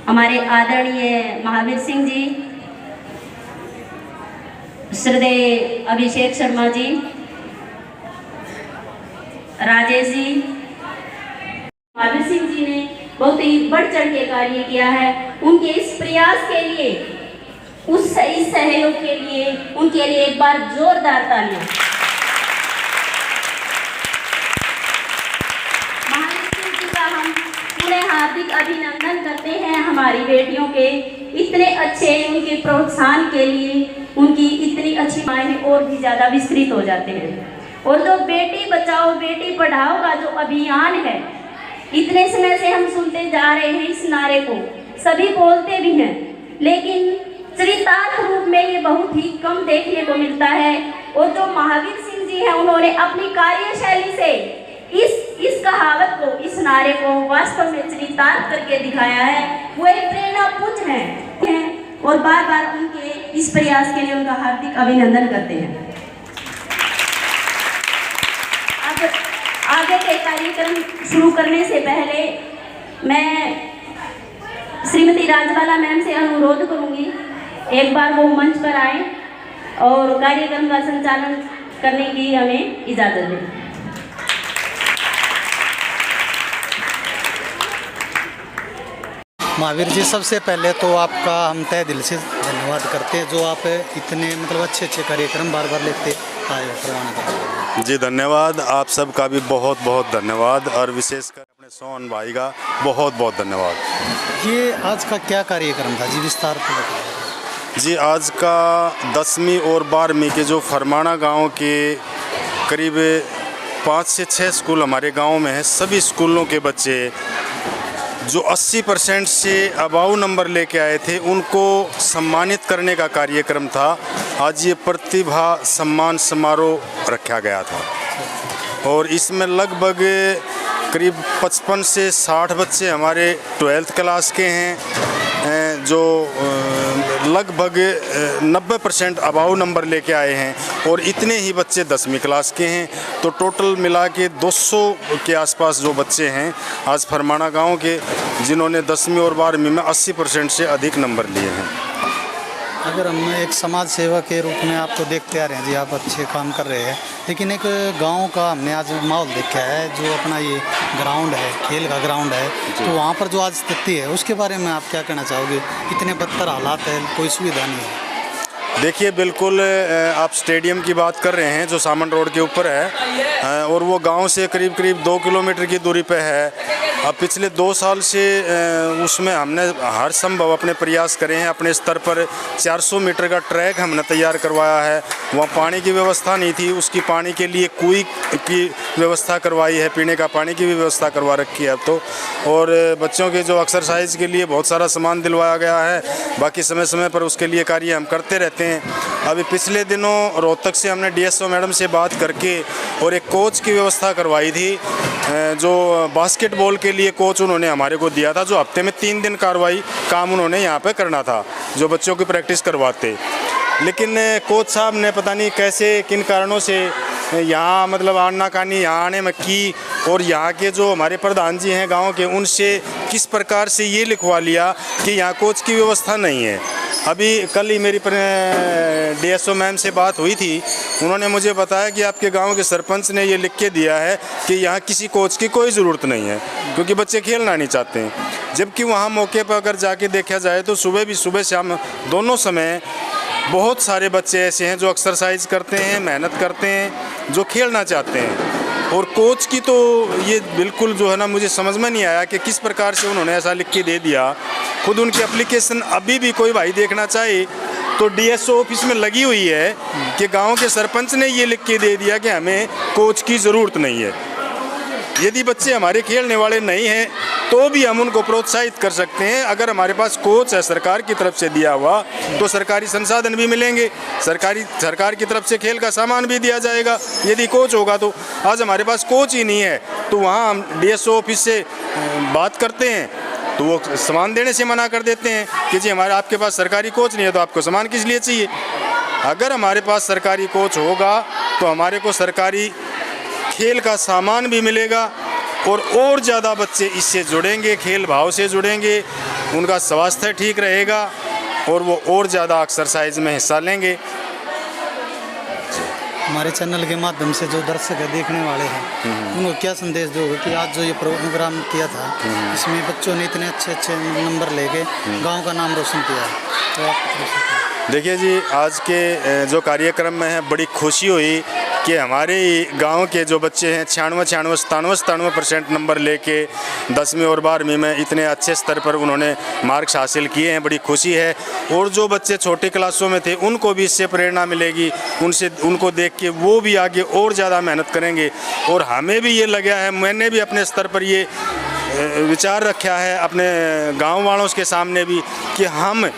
हमारे आदरणीय महावीर सिंह जी, श्रद्धेय अभिषेक शर्मा जी, राजेश जी। महावीर सिंह जी ने बहुत ही बढ़ चढ़ के कार्य किया है। उनके इस प्रयास के लिए, इस सहयोग के लिए उनके लिए एक बार जोरदार तालियां। महावीर सिंह जी का हम उन्हें हार्दिक अभिनंदन करते हैं। हमारी बेटियों के इतने अच्छे उनके प्रोत्साहन के लिए उनकी इतनी अच्छी मायने और भी ज़्यादा विस्तृत हो जाते हैं। और जो बेटी बचाओ बेटी पढ़ाओ का जो अभियान है, इतने समय से हम सुनते जा रहे हैं इस नारे को, सभी बोलते भी हैं, लेकिन चरितार्थ रूप में ये बहुत ही कम देखने को मिलता है। और जो महावीर सिंह जी हैं, उन्होंने अपनी कार्यशैली से इस कहावत को, इस नारे को वास्तव में चरितार्थ करके दिखाया है। वो एक प्रेरणा पुंज हैं और बार बार उनके इस प्रयास के लिए उनका हार्दिक अभिनंदन करते हैं। अब आगे के कार्यक्रम शुरू करने से पहले मैं श्रीमती राजबाला मैम से अनुरोध करूंगी, एक बार वो मंच पर आए और कार्यक्रम का संचालन करने की हमें इजाज़त दें। महावीर जी, सबसे पहले तो आपका हम तहे दिल से धन्यवाद करते हैं, जो आप इतने अच्छे कार्यक्रम बार बार लेते आए करवाने का। जी धन्यवाद, आप सबका भी बहुत बहुत धन्यवाद, और विशेषकर अपने सोहन भाई का बहुत बहुत धन्यवाद। ये आज का क्या कार्यक्रम था जी, विस्तार से बताइए। जी, आज का 10वीं और 12वीं के जो फरमाना गांव के करीब 5 से 6 स्कूल हमारे गांव में हैं, सभी स्कूलों के बच्चे जो 80% से अबाउ नंबर लेके आए थे, उनको सम्मानित करने का कार्यक्रम था। आज ये प्रतिभा सम्मान समारोह रखा गया था और इसमें लगभग करीब 55 से 60 बच्चे हमारे 12th क्लास के हैं, जो लगभग 90% अबाउ नंबर लेके आए हैं, और इतने ही बच्चे 10वीं क्लास के हैं। तो टोटल मिला के 200 के आसपास जो बच्चे हैं आज फरमाना गांव के, जिन्होंने 10वीं और 12वीं में 80% से अधिक नंबर लिए हैं। अगर हम एक समाज सेवा के रूप में आपको देखते आ रहे हैं जी, आप अच्छे काम कर रहे हैं, लेकिन एक गांव का हमने आज माहौल देखा है, जो अपना ये ग्राउंड है, खेल का ग्राउंड है, तो वहाँ पर जो आज स्थिति है उसके बारे में आप क्या कहना चाहोगे? इतने बदतर हालात है, कोई सुविधा नहीं है। देखिए, बिल्कुल आप स्टेडियम की बात कर रहे हैं जो सामन रोड के ऊपर है, और वो गांव से करीब 2 किलोमीटर की दूरी पे है। अब पिछले 2 साल से उसमें हमने हर संभव अपने प्रयास करे हैं। अपने स्तर पर 400 मीटर का ट्रैक हमने तैयार करवाया है। वहाँ पानी की व्यवस्था नहीं थी, उसकी पानी के लिए कुएं की व्यवस्था करवाई है, पीने का पानी की भी व्यवस्था करवा रखी है अब तो। और बच्चों के जो एक्सरसाइज के लिए बहुत सारा सामान दिलवाया गया है। बाकी समय समय पर उसके लिए कार्य हम करते रहते हैं। अभी पिछले दिनों रोहतक से हमने DSO मैडम से बात करके और एक कोच की व्यवस्था करवाई थी, जो बास्केटबॉल के लिए कोच उन्होंने हमारे को दिया था, जो हफ्ते में 3 दिन काम उन्होंने यहाँ पे करना था, जो बच्चों की प्रैक्टिस करवाते। लेकिन कोच साहब ने पता नहीं कैसे, किन कारणों से यहाँ आनाकानी यहाँ आने में की, और यहाँ के जो हमारे प्रधान जी हैं गांव के, उनसे किस प्रकार से ये लिखवा लिया कि यहाँ कोच की व्यवस्था नहीं है। अभी कल ही मेरी DSO मैम से बात हुई थी, उन्होंने मुझे बताया कि आपके गांव के सरपंच ने ये लिख के दिया है कि यहाँ किसी कोच की कोई ज़रूरत नहीं है, क्योंकि बच्चे खेलना नहीं चाहते हैं। जबकि वहाँ मौके पर अगर जाके देखा जाए तो सुबह शाम दोनों समय बहुत सारे बच्चे ऐसे हैं जो एक्सरसाइज करते हैं, मेहनत करते हैं, जो खेलना चाहते हैं। और कोच की तो ये बिल्कुल जो है ना, मुझे समझ में नहीं आया कि किस प्रकार से उन्होंने ऐसा लिख के दे दिया। खुद उनकी एप्लीकेशन अभी भी कोई भाई देखना चाहे तो DSO ऑफिस में लगी हुई है कि गांव के सरपंच ने ये लिख के दे दिया कि हमें कोच की ज़रूरत नहीं है। यदि बच्चे हमारे खेलने वाले नहीं हैं तो भी हम उनको प्रोत्साहित कर सकते हैं। अगर हमारे पास कोच है सरकार की तरफ से दिया हुआ, तो सरकारी संसाधन भी मिलेंगे, सरकार की तरफ से खेल का सामान भी दिया जाएगा यदि कोच होगा तो। आज हमारे पास कोच ही नहीं है, तो वहाँ हम DSO ऑफिस से बात करते हैं तो वो सामान देने से मना कर देते हैं कि जी आपके पास सरकारी कोच नहीं है तो आपको सामान किस लिए चाहिए। अगर हमारे पास सरकारी कोच होगा तो हमारे को सरकारी खेल का सामान भी मिलेगा और ज़्यादा बच्चे इससे जुड़ेंगे, खेल भाव से जुड़ेंगे उनका स्वास्थ्य ठीक रहेगा और वो और ज़्यादा एक्सरसाइज में हिस्सा लेंगे। हमारे चैनल के माध्यम से जो दर्शक है देखने वाले हैं उनको क्या संदेश दोगे कि आज जो ये प्रोग्राम किया था इसमें बच्चों ने इतने अच्छे अच्छे नंबर लेके गांव का नाम रोशन किया है, तो आप देखिए जी, आज के जो कार्यक्रम में है बड़ी खुशी हुई कि हमारे गांव के जो बच्चे हैं 97% नंबर लेके 10वीं और 12वीं में इतने अच्छे स्तर पर उन्होंने मार्क्स हासिल किए हैं। बड़ी खुशी है। और जो बच्चे छोटी क्लासों में थे उनको भी इससे प्रेरणा मिलेगी, उनको देख के वो भी आगे और ज़्यादा मेहनत करेंगे। और हमें भी ये लगा है, मैंने भी अपने स्तर पर ये विचार रखा है अपने गाँव वालों के सामने भी कि हम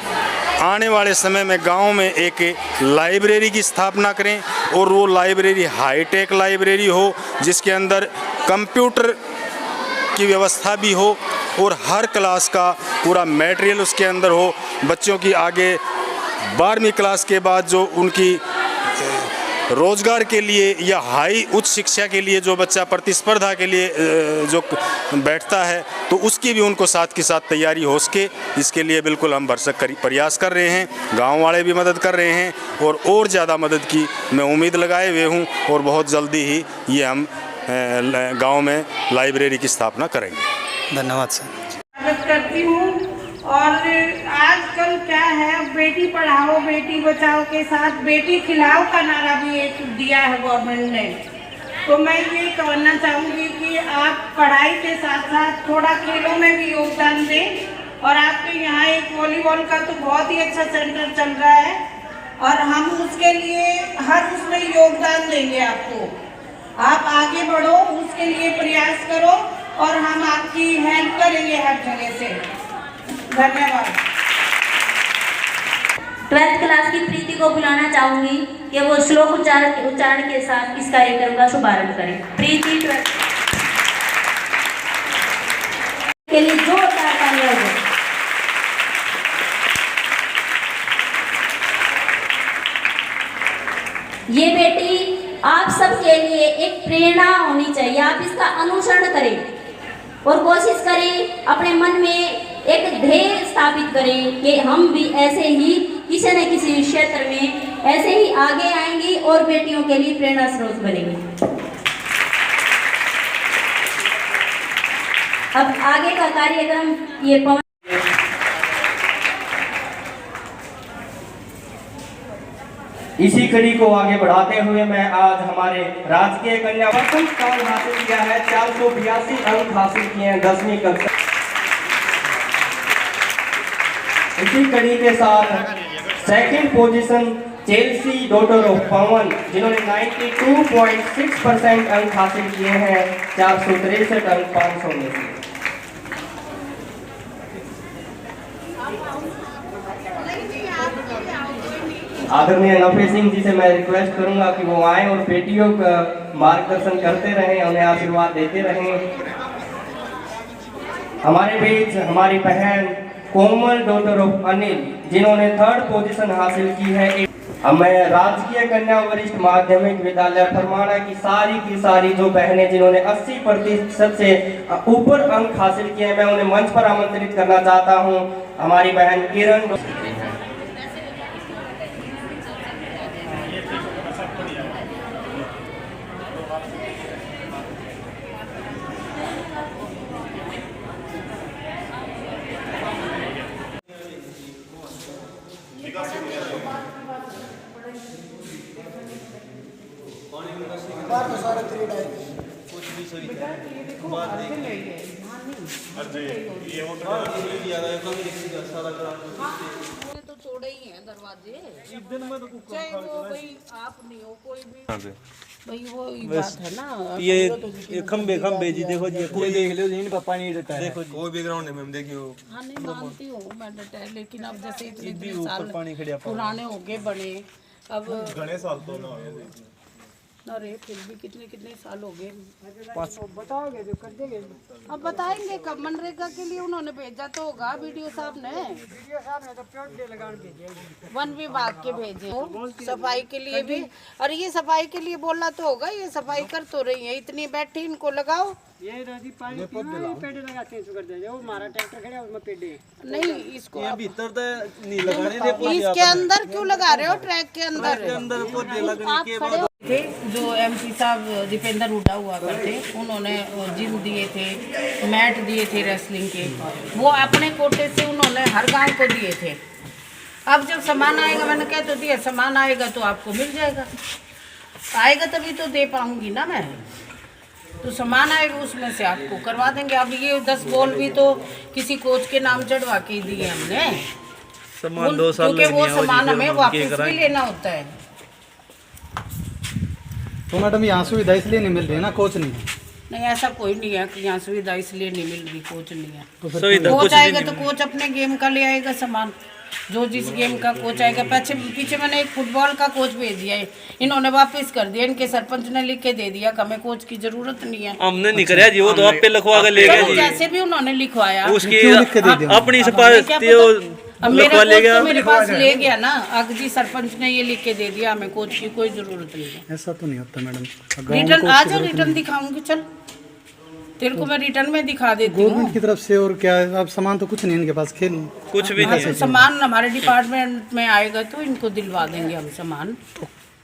आने वाले समय में गांव में एक लाइब्रेरी की स्थापना करें और वो लाइब्रेरी हाईटेक लाइब्रेरी हो जिसके अंदर कंप्यूटर की व्यवस्था भी हो और हर क्लास का पूरा मटेरियल उसके अंदर हो। बच्चों की आगे 12वीं क्लास के बाद जो उनकी रोजगार के लिए या हाई उच्च शिक्षा के लिए जो बच्चा प्रतिस्पर्धा के लिए जो बैठता है तो उसकी भी उनको साथ के साथ तैयारी हो सके, इसके लिए बिल्कुल हम भरसक प्रयास कर रहे हैं। गांव वाले भी मदद कर रहे हैं और ज़्यादा मदद की मैं उम्मीद लगाए हुए हूं और बहुत जल्दी ही ये हम गांव में लाइब्रेरी की स्थापना करेंगे। धन्यवाद सर। स्वागत करती हूँ। और आजकल क्या है, बेटी पढ़ाओ बेटी बचाओ के साथ बेटी खिलाओ का नारा भी एक दिया है गवर्नमेंट ने। तो मैं ये कहना चाहूँगी कि आप पढ़ाई के साथ साथ थोड़ा खेलों में भी योगदान दें। और आपके यहाँ एक वॉलीबॉल का तो बहुत ही अच्छा सेंटर चल रहा है और हम उसके लिए हर उसमें योगदान देंगे आपको। आप आगे बढ़ो, उसके लिए प्रयास करो और हम आपकी हेल्प करेंगे हर जगह से। धन्यवाद। 12th क्लास की प्रीति को बुलाना चाहूंगी कि वो श्लोक उच्चारण के साथ इस कार्यक्रम का शुभारंभ करें। प्रीति 12th के लिए जोरदार तालियां हो। ये बेटी आप सबके लिए एक प्रेरणा होनी चाहिए। आप इसका अनुसरण करें और कोशिश करें, अपने मन में एक ध्येय स्थापित करें कि हम भी ऐसे ही किसी न किसी क्षेत्र में ऐसे ही आगे आएंगे और बेटियों के लिए प्रेरणा स्रोत बनेंगे। अब आगे का कार्यक्रम ये इसी कड़ी को आगे बढ़ाते हुए मैं आज हमारे राजकीय कन्या प्रथम स्थान हासिल किया है, 482 अंक हासिल किए हैं 10वीं कक्षा। इसी कड़ी के साथ second position Chelsea daughter of Pawan जिन्होंने 92.6% अंक हासिल किए हैं 463 अंक 500 में से। आदरणीय नफे सिंह जी से मैं रिक्वेस्ट करूंगा कि वो आए और बेटियों का मार्गदर्शन करते रहें, उन्हें आशीर्वाद देते रहें। हमारे बीच हमारी बहन कोमल डॉटर ऑफ अनिल जिन्होंने 3rd पोजीशन हासिल की है। मैं राजकीय कन्या वरिष्ठ माध्यमिक विद्यालय फरमाना की सारी जो बहनें जिन्होंने 80% से ऊपर अंक हासिल किए हैं, मैं उन्हें मंच पर आमंत्रित करना चाहता हूं। हमारी बहन किरण तो छोड़े ही हैं दरवाजे। चाहे वो भाई आप नहीं हो कोई भी भाई, वो ही बात है ना। ये खंबे जी देखो जी, कोई देख लो इन पापा नहीं डटा है, देखो कोई भी ग्राउंड में देखियो। हाँ नहीं मानती हूँ मैं डटा है, लेकिन अब जैसे इतने साल पुराने हो गए बने, अब घने साल तो ना अरे फिर भी कितने साल हो गए। बताओगे जो कर देंगे, अब बताएंगे कब। मनरेगा के लिए उन्होंने भेजा तो होगा वीडियो साहब ने तो पेड़ लगा भेजे, वन विभाग के भेजे सफाई के लिए भी। और ये सफाई के लिए बोलना तो होगा, ये सफाई कर तो रही है, इतनी बैठी इनको लगाओ ये नदी पानी पेड़ लगाते हैं कर दे वो हमारा ट्रैक्टर खड़ा है उसमें पेड़ है। नहीं इसको यहाँ भीतर तो नहीं लगाने दे इसके अंदर क्यों लगा रहे हो? ट्रैक के अंदर अंदर पौधे लगने के बाद थे जो एमपी साहब दीपेंद्र हुड्डा हुआ करते, उन्होंने जिम दिए थे, मैट दिए थे रेसलिंग के, वो अपने कोटे से उन्होंने हर गांव को दिए थे। अब जब सामान आएगा, मैंने कह तो दिया, सामान आएगा तो आपको मिल जाएगा, आएगा तभी तो दे पाऊंगी ना मैं। तो सामान आएगा उसमें से आपको करवा देंगे। अब ये 10 बॉल भी तो किसी कोच के नाम चढ़वा के दिए हमने, सामान 2 साल क्योंकि वो सामान हमें वापस भी लेना होता है। तो मैडम यहाँ सुविधा इसलिए नहीं मिल रही है ना, कोच नहीं है? नहीं ऐसा कोई नहीं है कि यहाँ सुविधा इसलिए नहीं मिल रही, कोच नहीं है। सुविधा कोच आएगा तो कोच अपने गेम का ले आएगा सामान, जो जिस गेम का कोच आएगा। पीछे मैंने एक फुटबॉल का कोच भेज दिया है, इन्होंने वापस कर दिया, इनके सरपंच ने लिख के दे दिया कि हमें कोच की जरूरत नहीं है। हमने नहीं कराया जी, वो तो आप पे लिखवा के ले गए जी। जैसे भी उन्होंने लिखवाया उसकी अपनी अब मेरे पास ले गया ना, अगजी सरपंच ने ये लिख के दे दिया, हमें कोच की कोई जरूरत नहीं है। ऐसा तो नहीं होता मैडम। रिटर्न आ जाओ, रिटर्न दिखाऊंगी, चल तेरे को मैं रिटर्न में दिखा देती हूँ। गवर्नमेंट की तरफ से और क्या है, अब सामान तो कुछ नहीं इनके पास, खेल कुछ भी नहीं है। सामान हमारे डिपार्टमेंट में आएगा तो इनको दिलवा देंगे हम सामान।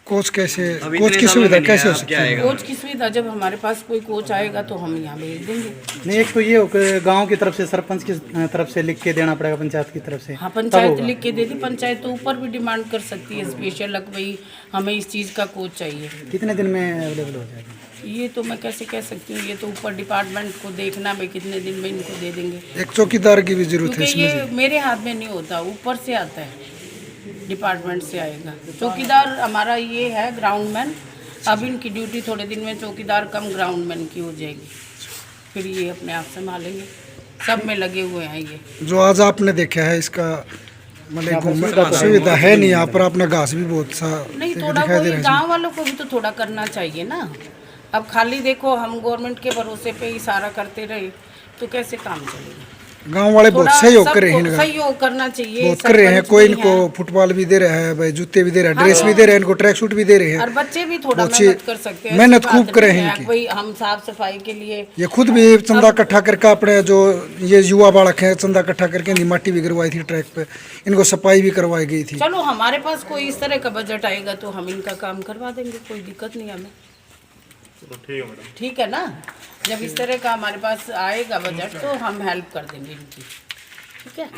कोच कैसे, कोच की सुविधा कैसे हो सकती है? कोच की सुविधा जब हमारे पास कोई कोच आएगा तो हम यहाँ भेज देंगे। नहीं, एक तो ये हो कि गांव की तरफ से, सरपंच की तरफ से लिख के देना पड़ेगा, पंचायत की तरफ से। हाँ, पंचायत लिख के देती, पंचायत तो ऊपर भी डिमांड कर सकती है स्पेशल, भाई हमें इस चीज़ का कोच चाहिए। कितने दिन में अवेलेबल हो जाएगा? ये तो मैं कैसे कह सकती हूँ, ये तो ऊपर डिपार्टमेंट को देखना भाई कितने दिन में इनको दे देंगे। एक चौकीदार की भी जरूरत है क्योंकि इसमें। ये मेरे हाथ में नहीं होता, ऊपर से आता है, डिपार्टमेंट से आएगा। चौकीदार हमारा ये है ग्राउंडमैन, अब इनकी ड्यूटी थोड़े दिन में चौकीदार कम ग्राउंडमैन की हो जाएगी, फिर ये अपने आप संभालेंगे। सब में लगे हुए हैं ये। जो आज आपने देखा है इसका मतलब सुविधा है नहीं यहाँ पर, अपना घास भी बहुत सा नहीं, थोड़ा कोई गाँव वालों को भी तो थोड़ा करना चाहिए ना। अब खाली देखो हम गवर्नमेंट के भरोसे पे ही सारा करते रहे तो कैसे काम चलेगा। गांव वाले बहुत सहयोग कर रहे हैं, सहयोग करना चाहिए, बहुत कर रहे हैं। कोई इनको फुटबॉल भी दे रहा है भाई, जूते भी दे रहा है, ड्रेस भी दे रहे हैं, इनको ट्रैक सूट भी दे रहे हैं। और बच्चे भी थोड़ा मेहनत कर सकते हैं, मेहनत खूब करे हैं इनकी। भाई हम साफ सफाई के लिए ये खुद भी चंदा इकट्ठा करके अपने जो ये युवा बालक है, चंदा इकट्ठा करके इनकी मट्टी भी करवाई थी ट्रैक पे, इनको सफाई भी करवाई गई थी। चलो हमारे पास कोई इस तरह का बजट आएगा तो हम इनका काम करवा देंगे, कोई दिक्कत नहीं हमें। ठीक है ना, जब इस तरह का हमारे पास आएगा बजट तो हम हेल्प कर देंगे इनकी। ठीक है।